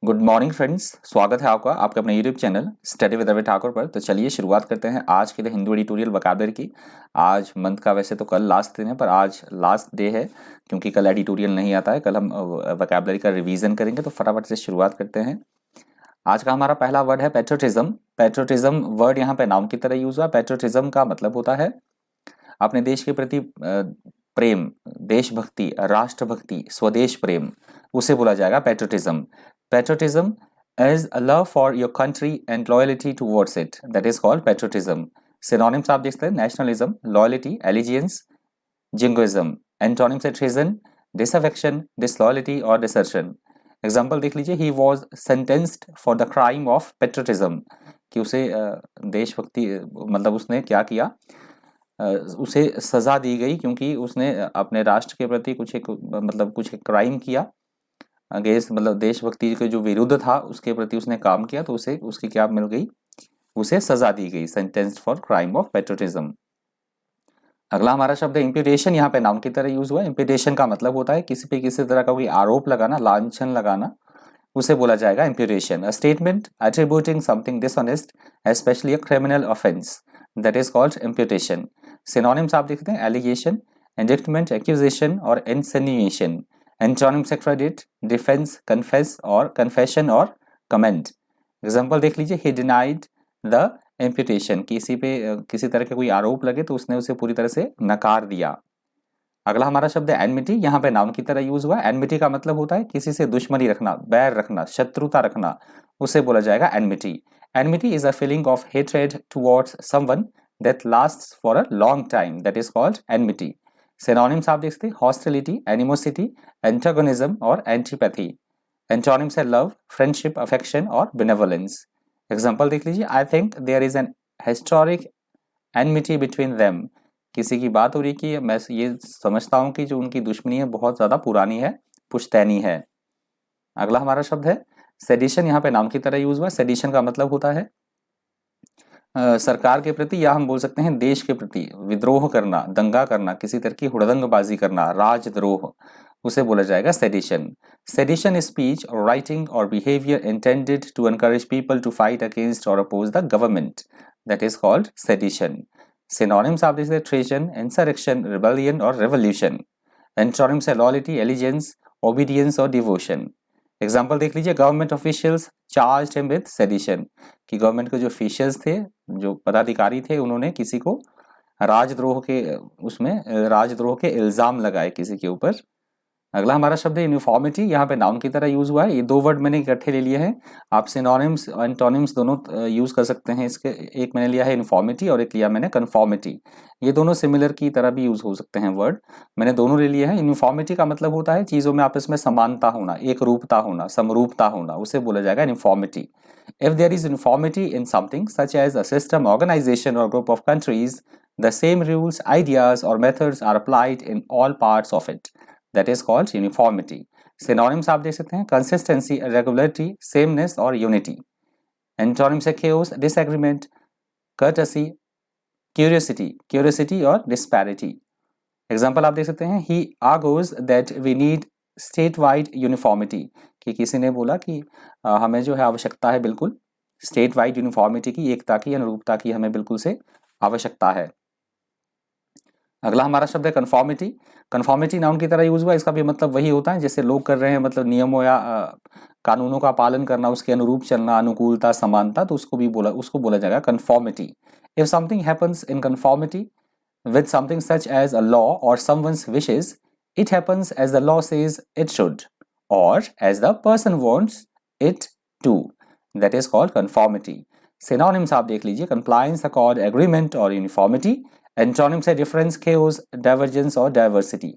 Good morning friends, स्वागत है आपका आपके अपने YouTube channel study with Ravi Thakur पर। तो चलिए शुरुआत करते हैं आज के लिए हिंदू एडिटोरियल वोकैबुलरी की। आज मंथ का वैसे तो कल लास्ट दिन है, पर आज लास्ट डे है क्योंकि कल एडिटोरियल नहीं आता है। कल हम वोकैबुलरी का रिवीजन करेंगे, तो फटाफट से शुरुआत करते हैं। आज का हमारा पहला वर्ड है पैट्रियोटिज्म। पैट्रियोटिज्म वर्ड यहाँ पे नाम की तरह यूज हुआ। पैट्रियोटिज्म का मतलब होता है अपने देश के प्रति प्रेम, देशभक्ति, राष्ट्रभक्ति, स्वदेश प्रेम, उसे बोला जाएगा patriotism. Patriotism is a love for your country and loyalty towards it, that is called patriotism. Synonyms आप देख सकते हैं nationalism, loyalty, allegiance, jingoism. Antonyms है treason, disaffection, disloyalty और desertion. एग्जाम्पल देख लीजिए, he was sentenced for the crime of patriotism, कि उसे देशभक्ति मतलब उसने क्या किया, उसे सजा दी गई क्योंकि उसने अपने राष्ट्र के प्रति कुछ क्राइम किया, अगेंस्ट मतलब देशभक्ति के जो विरुद्ध था उसके प्रति उसने काम किया, तो उसे उसकी क्या मिल गई, उसे सजा दी गई, sentenced for crime of patriotism. अगला हमारा शब्द है इम्प्यूटेशन। यहाँ पे नाम की तरह यूज हुआ। इम्प्यूटेशन का मतलब होता है किसी पे किसी तरह का कोई आरोप लगाना, लांछन लगाना, उसे बोला जाएगा imputation. A statement attributing something dishonest especially a criminal offence, that is called imputation. Synonyms आप देखते हैं एलिगेशन, इंडिक्टमेंट, एक्यूजेशन और इंसिनुएशन। एंटोनिम्स है क्रेडिट, डिफेंस, कन्फेस और कन्फेशन और कमेंट। एग्जाम्पल देख लीजिए, ही डिनाइड द इम्प्यूटेशन, किसी पे किसी तरह के कोई आरोप लगे तो उसने उसे पूरी तरह से नकार दिया। अगला हमारा शब्द है एनमिटी। यहाँ पे नाम की तरह यूज हुआ। एनमिटी का मतलब होता है किसी से दुश्मनी रखना, बैर रखना, शत्रुता रखना, उसे बोला जाएगा enmity. Enmity is a feeling of hatred towards someone that lasts for a long time, that is called enmity. Synonyms आप देख सकते हैं हॉस्टिलिटी, एनिमोसिटी, एंटागोनिज्म और एंटीपैथी। एंटोनिम्स है लव, फ्रेंडशिप, अफेक्शन और बेनेवोलेंस। एग्जाम्पल देख लीजिए, I think there is an historic enmity between them. किसी की बात हो रही कि मैं ये समझता हूं कि जो उनकी दुश्मनी है बहुत ज्यादा पुरानी है, पुश्तैनी है। अगला हमारा शब्द है सेडिशन। यहाँ पे नाम की तरह यूज हुआ। सेडिशन का मतलब होता है सरकार के प्रति या हम बोल सकते हैं देश के प्रति विद्रोह करना, दंगा करना, किसी तरह की हुड़दंगबाजी करना, राजद्रोह, उसे बोला जाएगा सेडिशन। सेडिशन स्पीच और राइटिंग और behaviour intended to encourage people to fight against और oppose the government, that is called sedition. Synonyms आप देखते हैं ट्रेजन, इंसरेक्शन, रिबेलियन और रेवोल्यूशन। एंटोनिम्स है लॉयल्टी, एलिजेंस, ओबीडियंस और डिवोशन। एग्जाम्पल देख लीजिए, government officials charged him with sedition, कि गवर्नमेंट के जो ऑफिशियल्स थे, जो पदाधिकारी थे, उन्होंने किसी को राजद्रोह के इल्जाम लगाए किसी के ऊपर। अगला हमारा शब्द है यूनिफॉर्मिटी। यहाँ पे नाउन की तरह यूज हुआ है। ये दो वर्ड मैंने इकट्ठे ले लिए हैं। आप सिनोनिम्स और एंटोनिम्स दोनों यूज कर सकते हैं इसके। एक मैंने लिया है यूनिफॉर्मिटी और एक लिया मैंने कन्फॉर्मिटी। ये दोनों सिमिलर की तरह भी यूज हो सकते हैं वर्ड, मैंने दोनों ले लिए हैं। यूनिफॉर्मिटी का मतलब होता है चीजों में आपस में समानता होना, एक रूपता होना, समरूपता होना, उसे बोला जाएगा uniformity. If there is uniformity in something such as a system, organization or group of countries, the same rules, ideas or methods are applied in all parts of it. That is called uniformity. Synonyms आप देख सकते हैं consistency, regularity, sameness और unity. Antonyms है chaos, disagreement, courtesy, curiosity और disparity. Example आप देख सकते हैं he argues that we need statewide uniformity, कि किसी ने बोला कि हमें जो है आवश्यकता है बिल्कुल स्टेट वाइड यूनिफॉर्मिटी की, एकता की, अनुरूपता की हमें बिल्कुल से आवश्यकता है। अगला हमारा शब्द है कन्फॉर्मिटी। कन्फॉर्मिटी नाउन की तरह यूज हुआ। इसका भी मतलब वही होता है जैसे लोग कर रहे हैं, मतलब नियमों या कानूनों का पालन करना, उसके अनुरूप चलना, अनुकूलता, समानता, तो उसको बोला जाएगा conformity. If something happens in conformity with something such as a law or someone's wishes, it happens as the law says it should, or as the person wants it to. That is called conformity. Synonyms आप देख लीजिए, compliance, accord, agreement और uniformity. Antonyms है difference, chaos, divergence और diversity.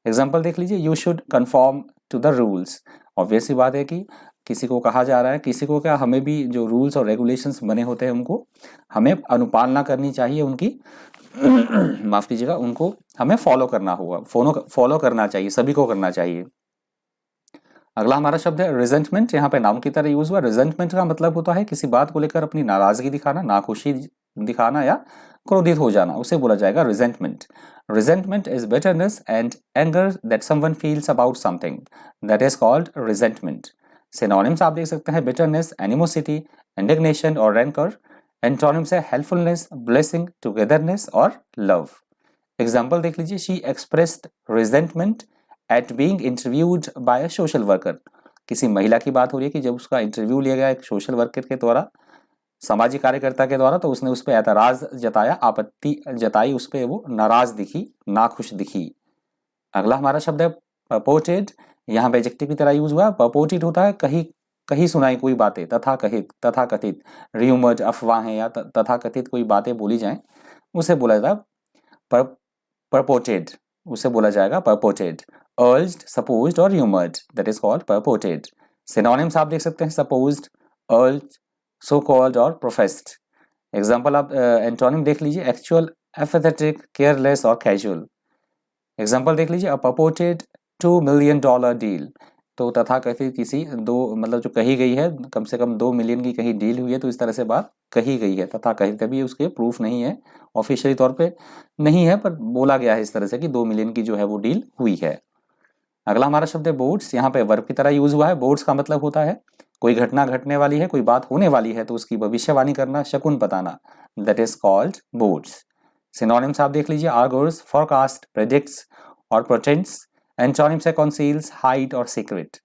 Example देख लीजिए, you should conform to the rules. Obvious सी बात है कि किसी को कहा जा रहा है, किसी को क्या, हमें भी जो रूल्स और रेगुलेशंस बने होते हैं उनको हमें अनुपालना करनी चाहिए, उनकी माफ कीजिएगा, उनको हमें फॉलो करना होगा, फॉलो करना चाहिए, सभी को करना चाहिए। अगला हमारा शब्द है रिजेंटमेंट। यहाँ पे नाउन की तरह यूज हुआ। रिजेंटमेंट का मतलब होता है किसी बात को लेकर अपनी नाराजगी दिखाना, नाखुशी दिखाना या क्रोधित हो जाना, उसे बोला जाएगा resentment. Resentment is bitterness and anger that someone feels about something, that is called resentment. Synonyms आप देख सकते हैं बिटरनेस, एनिमोसिटी, इंडिग्नेशन और रैंकर। एंटोनिम्स है हेल्पफुलनेस, ब्लेसिंग, टुगेदरनेस और लव। एग्जाम्पल देख लीजिए, she expressed resentment eight being interviewed bye a social worker. किसी महिला की बात हो रही है कि जब उसका इंटरव्यू लिया गया एक सोशल वर्कर के द्वारा, सामाजिक कार्यकर्ता के द्वारा, तो उसने उस पर ऐतराज जताया, आपत्ति जताई, उस पर वो नाराज दिखी, नाखुश दिखी। अगला हमारा शब्द है परपोर्टेड। यहाँ पे एडजेक्टिव की तरह यूज हुआ है। परपोर्टेड होता है कहीं कहीं सुनाई कोई बातें, तथा कथित, तथा कथित, र्यूमर्ड, अफवाहें या तथा कथित कोई बातें बोली जाएं, उसे बोला जाता है परपोर्टेड, उसे बोला जाएगा परपोर्टेड। अर्ज्ड, सपोज्ड और rumoured, that is called purported. Synonyms आप देख सकते हैं सपोज्ड, अर्ज्ड, सो कॉल्ड और प्रोफेस्ड। एग्जाम्पल आप एंटोनिम देख लीजिए, एक्चुअल, एपैथेटिक, केयरलेस और कैजुअल। एग्जाम्पल देख लीजिए, अ परपोर्टेड $2 million डील। तो तथा कथित किसी दो, मतलब जो कही गई है, कम से कम 2 मिलियन की कहीं डील हुई है, तो इस तरह से बात कही गई है। तथा कथित, कभी उसके प्रूफ नहीं है, ऑफिशियली तौर पे नहीं है, पर बोला गया है इस तरह से कि 2 मिलियन की जो है वो डील हुई है। अगला हमारा शब्द है बोर्ड्स। यहाँ पे वर्ब की तरह यूज हुआ है। बोर्ड्स का मतलब होता है कोई घटना घटने वाली है, कोई बात होने वाली है, तो उसकी भविष्यवाणी करना, शकुन बताना, that is called bodes. Synonyms आप देख लीजिए, आर्गर्स, फोरकास्ट, प्रेडिक्ट्स और प्रोटेंट्स। एंटोनिम्स है कंसील्स, हाइड और सीक्रेट।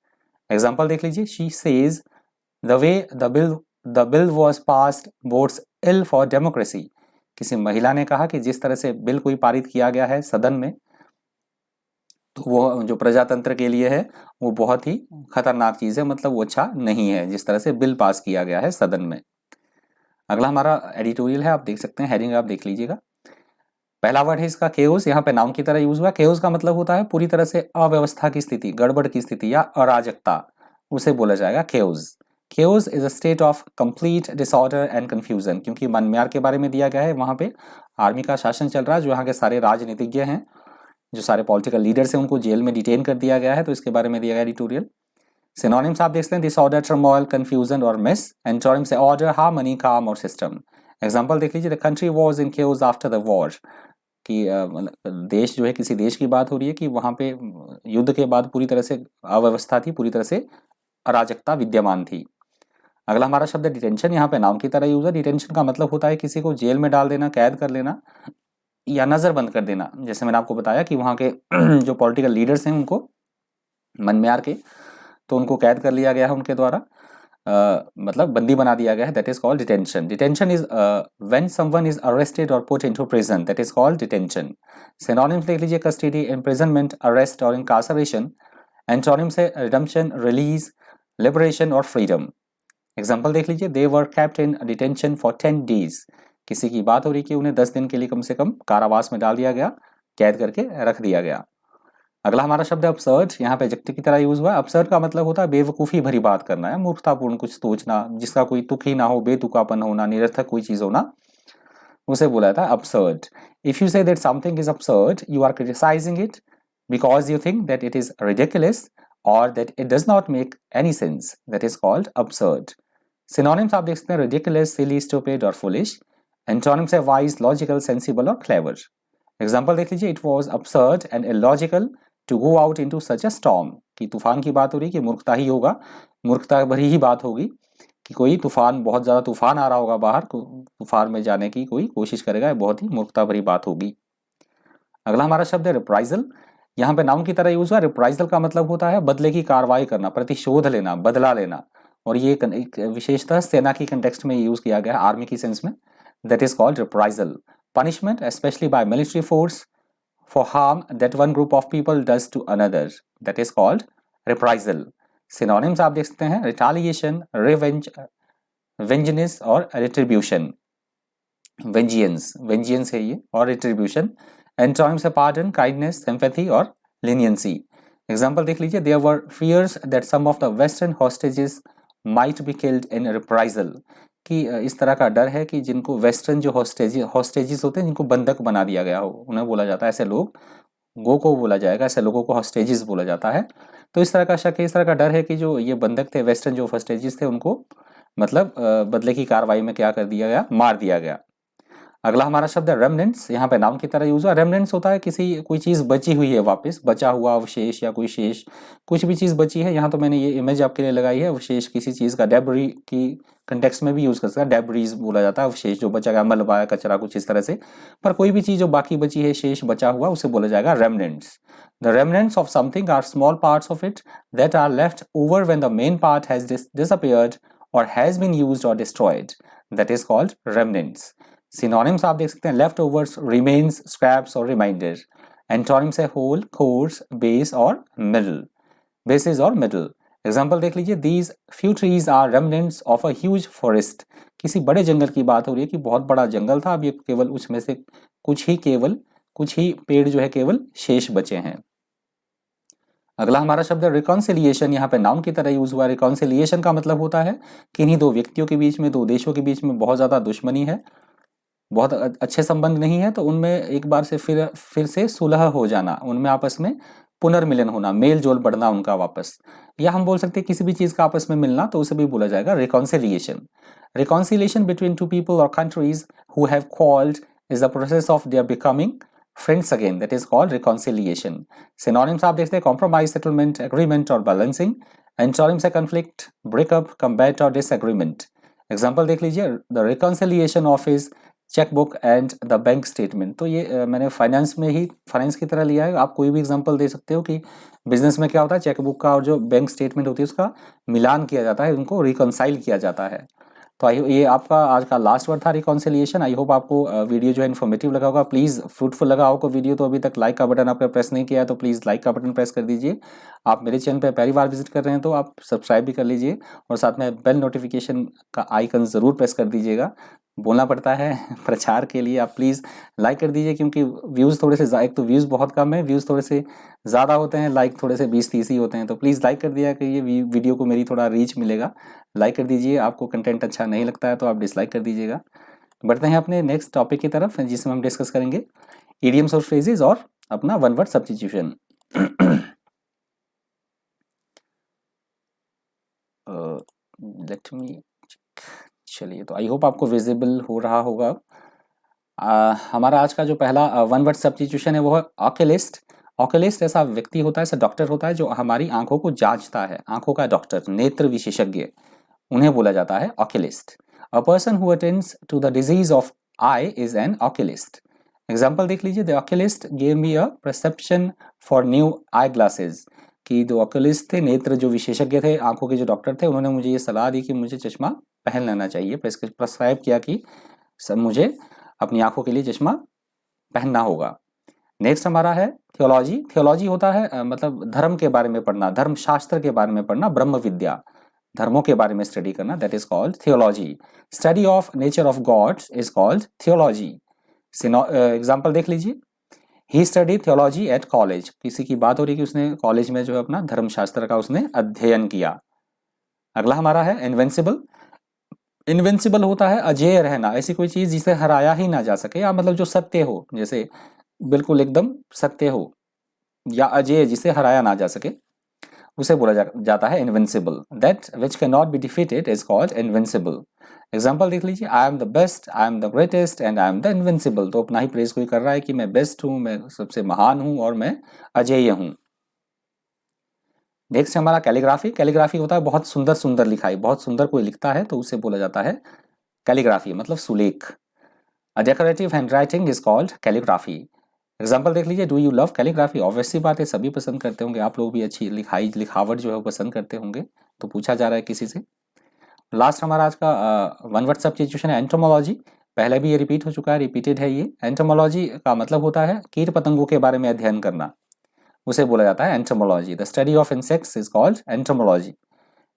एग्जाम्पल देख लीजिए, she says the way the bill was passed bodes ill for democracy. किसी महिला ने कहा कि जिस तरह से बिल कोई पारित किया गया है सदन में, तो वो जो प्रजातंत्र के लिए है वो बहुत ही खतरनाक चीज है, मतलब वो अच्छा नहीं है जिस तरह से बिल पास किया गया है सदन में। अगला हमारा एडिटोरियल है, आप देख सकते हैं, हेडिंग आप देख लीजिएगा। पहला वर्ड है इसका केओस। यहाँ पे नाउन की तरह यूज हुआ। केओस का मतलब होता है पूरी तरह से अव्यवस्था की स्थिति, गड़बड़ की स्थिति या अराजकता, उसे बोला जाएगा chaos. Chaos is a state of complete disorder and confusion. क्योंकि म्यांमार के बारे में दिया गया है, वहां पे आर्मी का शासन चल रहा है, जो यहाँ के सारे राजनीतिज्ञ हैं, जो सारे पॉलिटिकल लीडर्स हैं, उनको जेल में डिटेन कर दिया गया है, तो इसके बारे में दिया गया एडिटोरियल। सिनोनिम्स आप देखते हैं, डिसऑर्डर, टर्मोइल, कंफ्यूजन और मिस। एंटोनिम्स से ऑर्डर, हार्मनी, काम और सिस्टम। एग्जांपल देख लीजिए, the country was in chaos after the war. कि देश जो है, किसी देश की बात हो रही है कि वहां पे युद्ध के बाद पूरी तरह से अव्यवस्था थी, पूरी तरह से अराजकता विद्यमान थी। अगला हमारा शब्द है डिटेंशन। यहाँ पे नाउन की तरह यूज है। डिटेंशन का मतलब होता है किसी को जेल में डाल देना, कैद कर लेना या नजरबंद कर देना। जैसे मैंने आपको बताया कि वहाँ के जो पॉलिटिकल लीडर्स हैं उनको, म्यांमार के, तो उनको कैद कर लिया गया है उनके द्वारा, मतलब बंदी बना दिया गया है, that is called detention. Detention is when someone is arrested और put into prison, that is called detention. Synonyms देख लीजिए, कस्टडी, इम्प्रिजनमेंट, अरेस्ट और इनकार्सरेशन। एंटोनिम्स है रिडेम्पशन, रिलीज, लिबरेशन और फ्रीडम। एग्जाम्पल देख लीजिए, they were kept in detention for 10 days. किसी की बात हो रही कि उन्हें 10 दिन के लिए कम से कम कारावास में डाल दिया गया, कैद करके रख दिया गया। अगला हमारा शब्द है अपसर्ड। यहाँ पे एडजेक्टिव की तरह यूज हुआ है। अपसर्ड का मतलब होता है बेवकूफ़ी भरी बात करना है, मूर्खतापूर्ण कुछ सोचना, जिसका कोई तुक ही ना हो, बेतुकापन होना, निरर्थक कोई चीज होना, उसे बोला जाता है absurd. If you say that something is absurd, you are criticising it because you think that it is ridiculous और that it does not make any sense, that is called absurd. Synonyms आप देख सकते हैं, ridiculous, silly, stupid और foolish. Antonyms है wise, logical, sensible और clever. Example देख लीजिए, it was absurd and illogical to go out into such a storm. कि तूफान की बात हो रही कि मूर्खता ही होगा, मूर्खता भरी ही बात होगी कि कोई तूफान, बहुत ज्यादा तूफान आ रहा होगा बाहर, तूफान में जाने की कोई कोशिश करेगा, बहुत ही मूर्खता भरी बात होगी। अगला हमारा शब्द है रिप्राइजल। यहाँ पे नाउन की तरह यूज हुआ। रिप्राइजल का मतलब होता है बदले की कार्रवाई करना, प्रतिशोध लेना, बदला लेना। और ये एक विशेषतः सेना की कंटेक्स्ट में यूज किया गया है, आर्मी की सेंस में, that is called reprisal. Punishment specially by military force for harm that one group of people does to another, that is called reprisal. Synonyms आप देख सकते हैं, retaliation, revenge, vengeance और retribution। vengeance है ये, और retribution। Antonyms है pardon, kindness, sympathy और leniency। Example देख लीजिए, there were fears that some of the western hostages might be killed in reprisal। कि इस तरह का डर है कि जिनको वेस्टर्न जो हॉस्टेजेस होते हैं, जिनको बंधक बना दिया गया हो, उन्हें बोला जाता है, ऐसे लोग गो को बोला जाएगा, ऐसे लोगों को हॉस्टेजेस बोला जाता है। तो इस तरह का शक है, इस तरह का डर है कि जो ये बंधक थे, वेस्टर्न जो हॉस्टेजेस थे, उनको मतलब बदले की कार्रवाई में क्या कर दिया गया, मार दिया गया। अगला हमारा शब्द है रेमनेंट्स, यहाँ पे नाउन की तरह यूज हुआ। रेमनेंट्स होता है किसी कोई चीज़ बची हुई है, वापस बचा हुआ अवशेष या कोई शेष, कुछ भी चीज़ बची है। यहाँ तो मैंने ये इमेज आपके लिए लगाई है, अवशेष किसी चीज़ का, डेब्री की कंटेक्स्ट में भी यूज कर सकता है, डेब्रीज बोला जाता है अवशेष जो बचा गया, मलबा कचरा कुछ इस तरह से। पर कोई भी चीज़ जो बाकी बची है, शेष बचा हुआ, उसे बोला जाएगा remnants. The remnants of something are small parts of it that are left over when the main part has disappeared or has been used or destroyed, that is called remnants. Synonyms आप देख सकते हैं, left overs, remains, scraps और reminder. Antonyms है whole, course, base और middle, basis और middle. Example देख लीजिए, these few trees are remnants of a huge forest. किसी बड़े जंगल की बात हो रही है कि बहुत बड़ा जंगल था, अब ये केवल उसमें से कुछ ही पेड़ जो है केवल शेष बचे हैं। अगला हमारा शब्द है रिकॉन्सिलिएशन, यहाँ पे नाउन की तरह यूज हुआ। रिकॉन्सिलिएशन का मतलब होता है कि इन्हीं दो व्यक्तियों के बीच में, दो देशों के बीच में बहुत ज़्यादा दुश्मनी है, बहुत अच्छे संबंध नहीं है, तो उनमें एक बार से फिर से सुलह हो जाना, उनमें आपस में पुनर्मिलन होना, मेल जोल बढ़ना उनका वापस। या हम बोल सकते हैं किसी भी चीज़ का आपस में मिलना, तो उसे भी बोला जाएगा reconciliation. Reconciliation between two people और countries who have quarrelled is the process of their becoming friends again, that is called reconciliation. Synonyms आप देखते हैं कॉम्प्रोमाइज, सेटलमेंट, एग्रीमेंट और बैलेंसिंग। एंटोनिम्स है कन्फ्लिक्ट, ब्रेकअप, कम्बैट और डिसएग्रीमेंट। एग्जाम्पल देख लीजिए, the reconciliation of his chequebook and the bank statement. तो ये मैंने फाइनेंस की तरह लिया है। आप कोई भी एग्जांपल दे सकते हो कि बिजनेस में क्या होता है, चेकबुक का और जो बैंक स्टेटमेंट होती है उसका मिलान किया जाता है, उनको रिकॉन्साइल किया जाता है। तो ये आपका आज का लास्ट वर्ड था, रिकॉन्सिलिएशन। आई होप आपको वीडियो जो है इन्फॉर्मेटिव लगा होगा, प्लीज़ फ्रूटफुल लगा होगा वीडियो। तो अभी तक लाइक का बटन आपने प्रेस नहीं किया है तो प्लीज़ लाइक का बटन प्रेस कर दीजिए। आप मेरे चैनल पर पहली बार विजिट कर रहे हैं तो आप सब्सक्राइब भी कर लीजिए, और साथ में बेल नोटिफिकेशन का आइकन ज़रूर प्रेस कर दीजिएगा। बोलना पड़ता है प्रचार के लिए, आप प्लीज़ लाइक कर दीजिए, क्योंकि व्यूज़ थोड़े से एक तो व्यूज़ बहुत कम है, व्यूज़ थोड़े से ज़्यादा होते हैं, लाइक थोड़े से 20-30 ही होते हैं। तो प्लीज़ लाइक कर दिया कि ये वीडियो को मेरी थोड़ा रीच मिलेगा। लाइक कर दीजिए। आपको कंटेंट अच्छा नहीं लगता है तो आप डिसलाइक कर दीजिएगा। बढ़ते हैं अपने नेक्स्ट टॉपिक की तरफ, जिसमें हम डिस्कस करेंगे इडियम्स और फ्रेजेस और अपना one word substitution. Let me, चलिए, तो आई होप आपको विजिबल हो रहा होगा। हमारा आज का जो पहला वन वर्ड सब्स्टिट्यूशन है वो है ऑक्यूलिस्ट। ऑक्यूलिस्ट ऐसा व्यक्ति होता है, ऐसा डॉक्टर होता है जो हमारी आंखों को जांचता है, आंखों का डॉक्टर, नेत्र विशेषज्ञ, उन्हें बोला जाता है oculist. A person who attends to the disease of eye is an oculist. Example देख लीजिए, the oculist gave me a prescription for new eye glasses. कि जो ऑक्यूलिस्ट थे, नेत्र जो विशेषज्ञ थे, आंखों के जो डॉक्टर थे, उन्होंने मुझे ये सलाह दी कि मुझे चश्मा पहन लेना चाहिए, प्रिस्क्राइब किया कि मुझे अपनी आंखों के लिए चश्मा पहनना होगा। नेक्स्ट हमारा है थियोलॉजी। थियोलॉजी होता है मतलब धर्म के बारे में पढ़ना, धर्म शास्त्र के बारे में पढ़ना, ब्रह्म विद्या, धर्मों के बारे में स्टडी करना, that is called theology. Study of nature of God's is called theology. Example देख लीजिए, ही स्टडी थियोलॉजी एट कॉलेज। किसी की बात हो रही है कि उसने कॉलेज में जो है अपना धर्मशास्त्र का उसने अध्ययन किया। अगला हमारा है इनविंसिबल। इनविंसिबल होता है अजेय रहना, ऐसी कोई चीज जिसे हराया ही ना जा सके, या मतलब जो सत्य हो, जैसे बिल्कुल एकदम सत्य हो, या अजेय जिसे हराया ना जा सके, उसे बोला जाता है invincible. That which can not be defeated is called invincible. Example देख लीजिए, I am the best, I am the greatest and I am the invincible. तो अपना ही प्रेज कोई कर रहा है कि मैं बेस्ट हूँ, मैं सबसे महान हूँ और मैं अजेय हूँ। नेक्स्ट हमारा कैलीग्राफी। कैलीग्राफी होता है बहुत सुंदर सुंदर लिखाई, बहुत सुंदर कोई लिखता है तो उसे बोला जाता है कैलीग्राफी, मतलब सुलेख। A decorative handwriting is called calligraphy. Example देख लीजिए, do you love calligraphy. Obviously बात है, सभी पसंद करते होंगे, आप लोग भी अच्छी लिखावट जो है वो पसंद करते होंगे, तो पूछा जा रहा है किसी से। लास्ट हमारा आज का वन वर्ड सब्स्टिट्यूशन है एंटोमोलॉजी। पहले भी ये रिपीट हो चुका है, रिपीटेड है ये। एंटोमोलॉजी का मतलब होता है कीट पतंगों के बारे में अध्ययन करना, उसे बोला जाता है entomology. The study of insects is called entomology.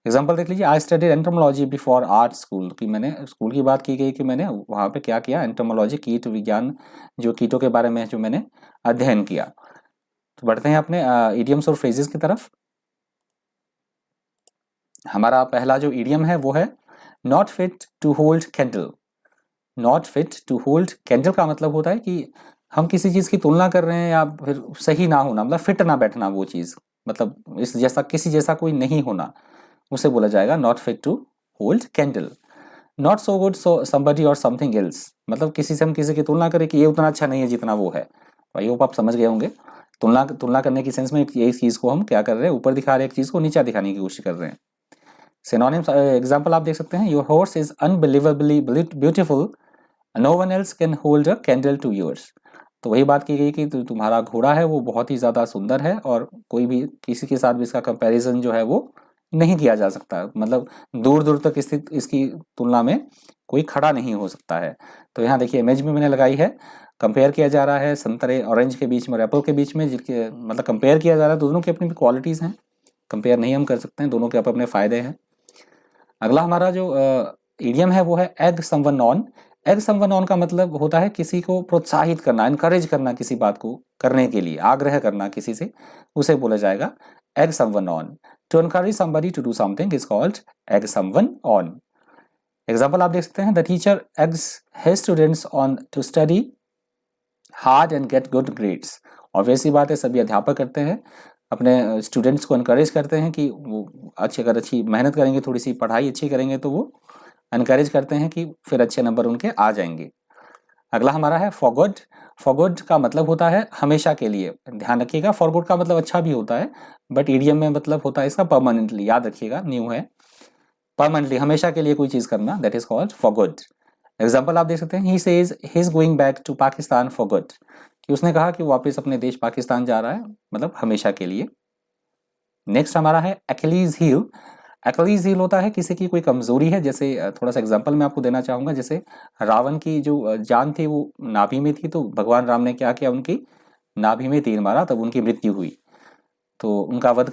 Example देख लीजिए, I studied entomology before art school. कि मैंने स्कूल की बात की गई कि मैंने वहाँ पे क्या किया, एंटोमोलॉजी, कीट विज्ञान, जो कीटों के बारे में जो मैंने अध्ययन किया। तो बढ़ते हैं अपने इडियम्स और फ्रेजेस की तरफ। हमारा पहला जो इडियम है वो है not fit to hold candle. Not fit to hold candle का मतलब होता है कि हम किसी चीज़ की तुलना कर रहे हैं या फिर सही ना होना, मतलब फिट ना बैठना वो चीज़, मतलब इस जैसा किसी जैसा कोई नहीं होना, उसे बोला जाएगा not fit to hold candle. Not so good so somebody और समथिंग एल्स। मतलब किसी से हम किसी की तुलना करें कि ये उतना अच्छा नहीं है जितना वो है। भाई होप आप समझ गए होंगे। तुलना करने की सेंस में ये चीज़ को हम क्या कर रहे हैं, ऊपर दिखा रहे हैं एक चीज़ को नीचा दिखाने की कोशिश कर रहे हैं। सिनोनिम्स एग्जाम्पल आप देख सकते हैं, your horse is unbelievably beautiful, no one else can hold a candle to yours. तो वही बात की गई कि तुम्हारा घोड़ा है वो बहुत ही ज़्यादा सुंदर है और कोई भी किसी के साथ भी इसका कंपैरिजन जो है वो नहीं किया जा सकता, मतलब दूर दूर तक इसकी तुलना में कोई खड़ा नहीं हो सकता है। तो यहाँ देखिए इमेज में मैंने लगाई है, कंपेयर किया जा रहा है संतरे ऑरेंज के बीच में और एप्पल के बीच में, जिनके मतलब कंपेयर किया जा रहा है, दोनों की अपनी क्वालिटीज़ हैं, कंपेयर नहीं हम कर सकते हैं, दोनों के अपने फ़ायदे हैं। अगला हमारा जो इडियम है वो है egg someone on. Egg someone on का मतलब होता है किसी को प्रोत्साहित करना, इनकरेज करना, किसी बात को करने के लिए आग्रह करना किसी से, उसे बोला जाएगा egg someone on. To encourage somebody to do something is called egg someone on. Example आप देख सकते हैं, the teacher eggs his students on to study hard and get good grades. और वैसी बात है सभी अध्यापक करते हैं, अपने स्टूडेंट्स को इनकरेज करते हैं कि वो अगर अच्छी मेहनत करेंगे, थोड़ी सी पढ़ाई अच्छी करेंगे तो वो इनकरेज करते हैं कि फिर अच्छे नंबर उनके आ जाएंगे। अगला हमारा है फॉर गुड। फॉर गुड का मतलब होता है हमेशा के लिए, ध्यान रखिएगा, फॉर गुड का मतलब अच्छा भी होता है, बट ईडियम में मतलब होता है इसका परमानेंटली, याद रखिएगा, न्यू है, परमानेंटली हमेशा के लिए कोई चीज़ करना, that is called for good. Example आप देख सकते हैं, he says he is going back to Pakistan for good, कि उसने कहा कि वो वापस अपने देश पाकिस्तान जा रहा है, मतलब हमेशा के लिए। नेक्स्ट हमारा है एक्लीज हील। एक्लीज हील होता है किसी की कोई कमजोरी है, जैसे थोड़ा सा एग्जांपल मैं आपको देना चाहूंगा, जैसे रावण की जो जान थी वो नाभि में थी, तो भगवान राम ने क्या किया, उनकी नाभि में तीर मारा, तब उनकी मृत्यु हुई, तो उनका वध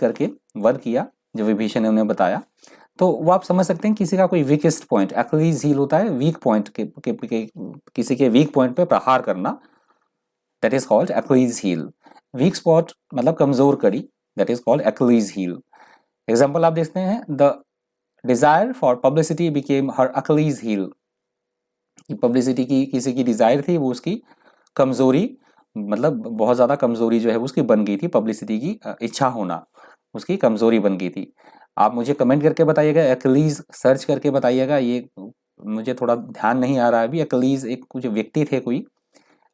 किया जब विभीषण ने उन्हें बताया। तो वो आप समझ सकते हैं किसी का कोई वीकेस्ट पॉइंट, एक्लीज हील होता है वीक पॉइंट किसी के वीक पॉइंट पे प्रहार करना, that is called Achilles heel. Weak spot मतलब कमजोर कड़ी, that is called Achilles heel. Example आप देखते हैं, the desire for publicity became her Achilles heel. Publicity की किसी की डिजायर थी, वो उसकी कमजोरी, मतलब बहुत ज्यादा कमजोरी जो है उसकी बन गई थी, पब्लिसिटी की इच्छा होना उसकी कमजोरी बन गई थी। आप मुझे कमेंट करके बताइएगा, एक्लीज सर्च करके बताइएगा, ये मुझे थोड़ा ध्यान नहीं आ रहा है अभी। एक्लीज एक कुछ व्यक्ति थे कोई,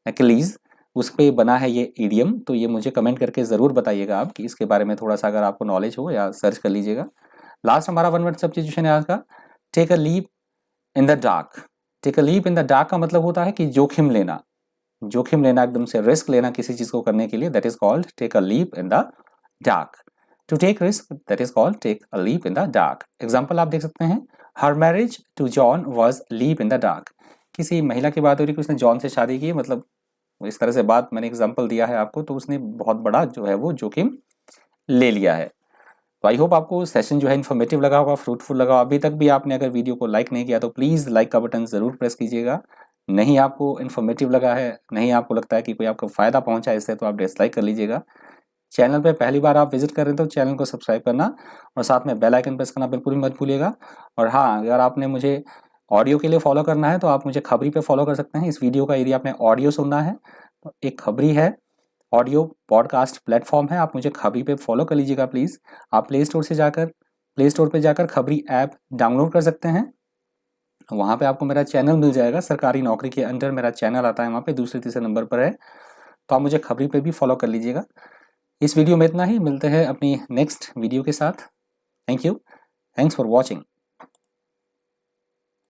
एक्लीज, उस पे बना है ये ईडियम, तो ये मुझे कमेंट करके ज़रूर बताइएगा आप कि इसके बारे में थोड़ा सा अगर आपको नॉलेज हो, या सर्च कर लीजिएगा। लास्ट हमारा वन वर्ड सब्स्टिट्यूशन है आज का, take a leap in the dark. Take a leap in the dark का मतलब होता है कि जोखिम लेना, जोखिम लेना, एकदम से रिस्क लेना किसी चीज़ को करने के लिए, that is called take a leap in the dark. To take risk, that is called take a leap in the dark. Example आप देख सकते हैं, her marriage to John was leap in the dark. किसी महिला की बात हो रही है कि उसने जॉन से शादी की, मतलब इस तरह से बात मैंने एग्जांपल दिया है आपको, तो उसने बहुत बड़ा जो है वो जोखिम ले लिया है। तो आई होप आपको सेशन जो है इन्फॉर्मेटिव लगा होगा, फ्रूटफुल लगा। अभी तक भी आपने अगर वीडियो को लाइक नहीं किया तो प्लीज़ लाइक का बटन ज़रूर प्रेस कीजिएगा। नहीं आपको इन्फॉर्मेटिव लगा है, नहीं आपको लगता है कि कोई आपको फ़ायदा पहुंचा है इससे, तो आप डिसलाइक कर लीजिएगा। चैनल पे पहली बार आप विजिट कर रहे हैं तो चैनल को सब्सक्राइब करना और साथ में बेल आइकन प्रेस करना बिल्कुल भी मत भूलिएगा। और हाँ, अगर आपने मुझे ऑडियो के लिए फॉलो करना है तो आप मुझे खबरी पे फॉलो कर सकते हैं। इस वीडियो का यदि आपने ऑडियो सुनना है तो एक खबरी है, ऑडियो पॉडकास्ट प्लेटफॉर्म है, आप मुझे खबरी पे फॉलो कर लीजिएगा प्लीज़। आप प्ले स्टोर पे जाकर खबरी ऐप डाउनलोड कर सकते हैं। वहाँ पे आपको मेरा चैनल मिल जाएगा, सरकारी नौकरी के अंडर मेरा चैनल आता है, वहाँ पे दूसरे तीसरे नंबर पर है, तो आप मुझे खबरी पे भी फॉलो कर लीजिएगा। इस वीडियो में इतना ही, मिलते हैं अपनी नेक्स्ट वीडियो के साथ। Thank you, thanks for watching.